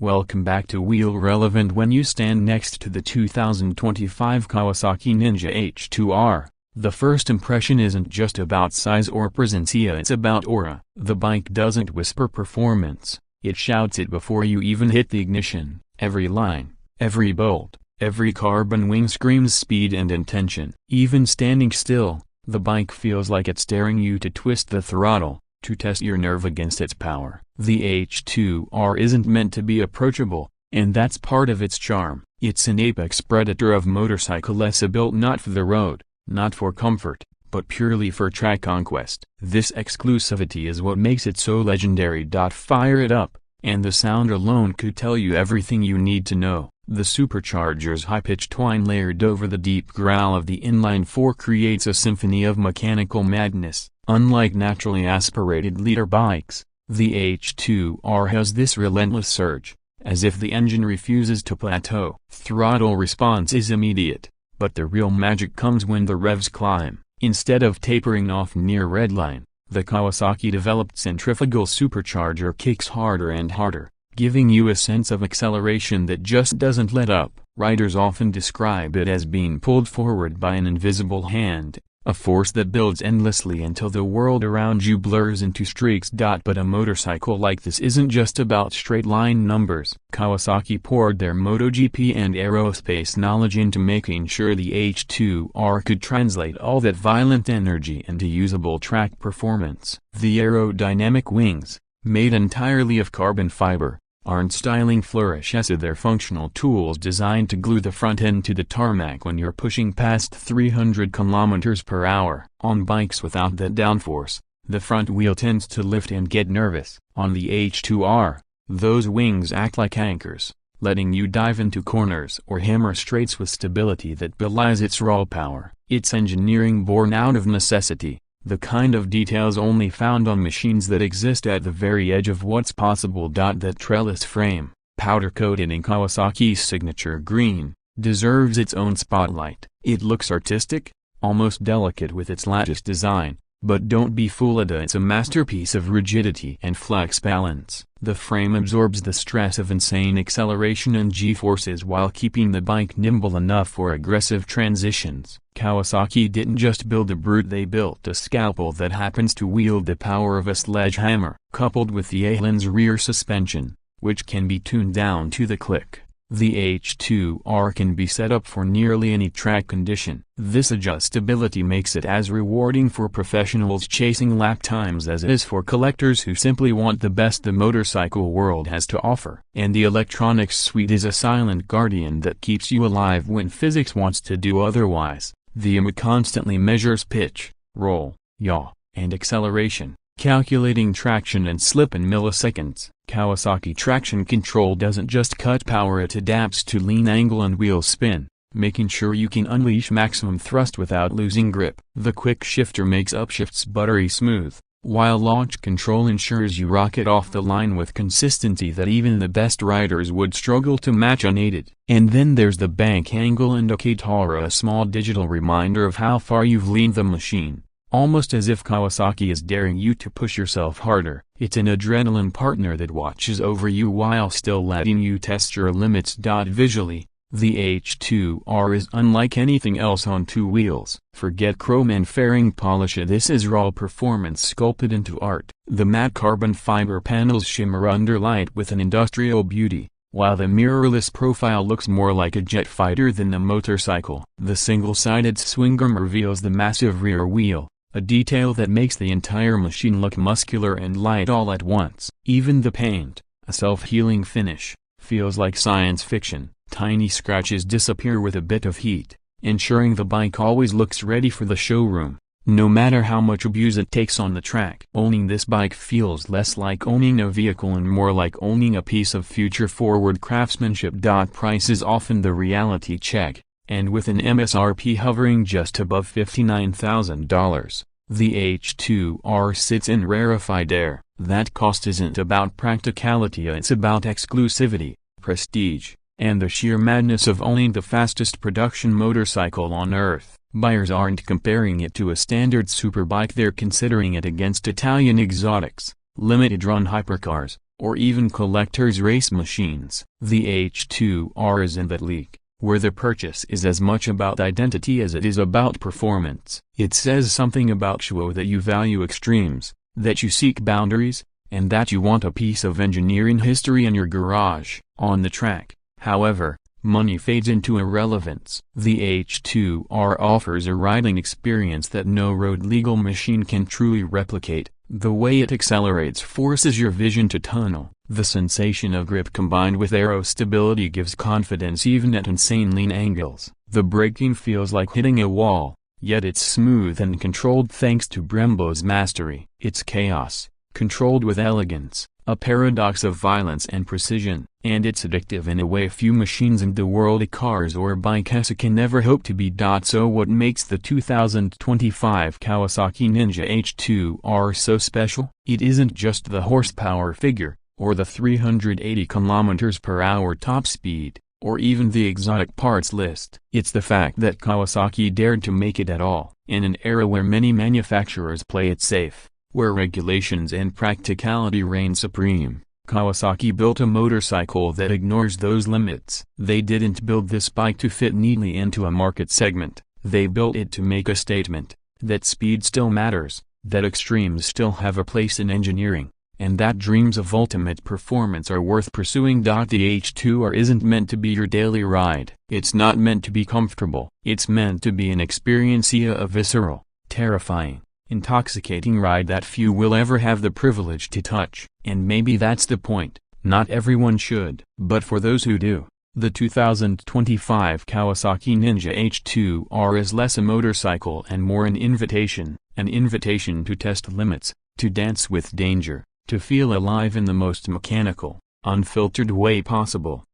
Welcome back to Wheel Relevant. When you stand next to the 2025 Kawasaki Ninja H2R, the first impression isn't just about size or presencia, it's about aura. The bike doesn't whisper performance, it shouts it before you even hit the ignition. Every line, every bolt, every carbon wing screams speed and intention. Even standing still, the bike feels like it's daring you to twist the throttle, to test your nerve against its power. The H2R isn't meant to be approachable, and that's part of its charm. It's an apex predator of motorcycles, built not for the road, not for comfort, but purely for track conquest. This exclusivity is what makes it so legendary. Fire it up, and the sound alone could tell you everything you need to know. The Supercharger's high-pitched whine layered over the deep growl of the inline-4 creates a symphony of mechanical madness. Unlike naturally aspirated leader bikes, the H2R has this relentless surge, as if the engine refuses to plateau. Throttle response is immediate, but the real magic comes when the revs climb. Instead of tapering off near redline, the Kawasaki-developed centrifugal supercharger kicks harder and harder, giving you a sense of acceleration that just doesn't let up. Riders often describe it as being pulled forward by an invisible hand, a force that builds endlessly until the world around you blurs into streaks. But a motorcycle like this isn't just about straight-line numbers. Kawasaki poured their MotoGP and aerospace knowledge into making sure the H2R could translate all that violent energy into usable track performance. The aerodynamic wings, made entirely of carbon fiber, aren't styling flourishes, they're functional tools designed to glue the front end to the tarmac when you're pushing past 300 km/h. On bikes without that downforce, the front wheel tends to lift and get nervous. On the H2R, those wings act like anchors, letting you dive into corners or hammer straights with stability that belies its raw power. It's engineering born out of necessity, the kind of details only found on machines that exist at the very edge of what's possible. That trellis frame, powder-coated in Kawasaki's signature green, deserves its own spotlight. It looks artistic, almost delicate with its lattice design, but don't be fooled, it's a masterpiece of rigidity and flex balance. The frame absorbs the stress of insane acceleration and g-forces while keeping the bike nimble enough for aggressive transitions. Kawasaki didn't just build a brute, they built a scalpel that happens to wield the power of a sledgehammer. Coupled with the A-lens rear suspension, which can be tuned down to the click, the H2R can be set up for nearly any track condition. This adjustability makes it as rewarding for professionals chasing lap times as it is for collectors who simply want the best the motorcycle world has to offer. And the electronics suite is a silent guardian that keeps you alive when physics wants to do otherwise. The IMU constantly measures pitch, roll, yaw, and acceleration, calculating traction and slip in milliseconds. Kawasaki Traction Control doesn't just cut power, it adapts to lean angle and wheel spin, making sure you can unleash maximum thrust without losing grip. The quick shifter makes upshifts buttery smooth, while launch control ensures you rocket off the line with consistency that even the best riders would struggle to match unaided. And then there's the bank angle indicator, a small digital reminder of how far you've leaned the machine. Almost as if Kawasaki is daring you to push yourself harder. It's an adrenaline partner that watches over you while still letting you test your limits. Visually, the H2R is unlike anything else on two wheels. Forget chrome and fairing polish, this is raw performance sculpted into art. The matte carbon fiber panels shimmer under light with an industrial beauty, while the mirrorless profile looks more like a jet fighter than a motorcycle. The single-sided swing arm reveals the massive rear wheel, a detail that makes the entire machine look muscular and light all at once. Even the paint, a self-healing finish, feels like science fiction. Tiny scratches disappear with a bit of heat, ensuring the bike always looks ready for the showroom, no matter how much abuse it takes on the track. Owning this bike feels less like owning a vehicle and more like owning a piece of future-forward craftsmanship. Price is often the reality check, and with an MSRP hovering just above $59,000, the H2R sits in rarefied air. That cost isn't about practicality, it's about exclusivity, prestige, and the sheer madness of owning the fastest production motorcycle on Earth. Buyers aren't comparing it to a standard superbike, they're considering it against Italian exotics, limited-run hypercars, or even collector's race machines. The H2R is in that league, where the purchase is as much about identity as it is about performance. It says something about you that you value extremes, that you seek boundaries, and that you want a piece of engineering history in your garage. On the track, however, money fades into irrelevance. The H2R offers a riding experience that no road-legal machine can truly replicate. The way it accelerates forces your vision to tunnel. The sensation of grip combined with aero stability gives confidence even at insane lean angles. The braking feels like hitting a wall, yet it's smooth and controlled thanks to Brembo's mastery. It's chaos, controlled with elegance, a paradox of violence and precision, and it's addictive in a way few machines in the world of cars or bikes can ever hope to be. So what makes the 2025 Kawasaki Ninja H2R so special? It isn't just the horsepower figure, or the 380 km/h top speed, or even the exotic parts list. It's the fact that Kawasaki dared to make it at all. In an era where many manufacturers play it safe, where regulations and practicality reign supreme, Kawasaki built a motorcycle that ignores those limits. They didn't build this bike to fit neatly into a market segment. They built it to make a statement, that speed still matters, that extremes still have a place in engineering, and that dreams of ultimate performance are worth pursuing. The H2R isn't meant to be your daily ride. It's not meant to be comfortable. It's meant to be an experience, a visceral, terrifying, intoxicating ride that few will ever have the privilege to touch. And maybe that's the point. Not everyone should. But for those who do, the 2025 Kawasaki Ninja H2R is less a motorcycle and more an invitation to test limits, to dance with danger, to feel alive in the most mechanical, unfiltered way possible.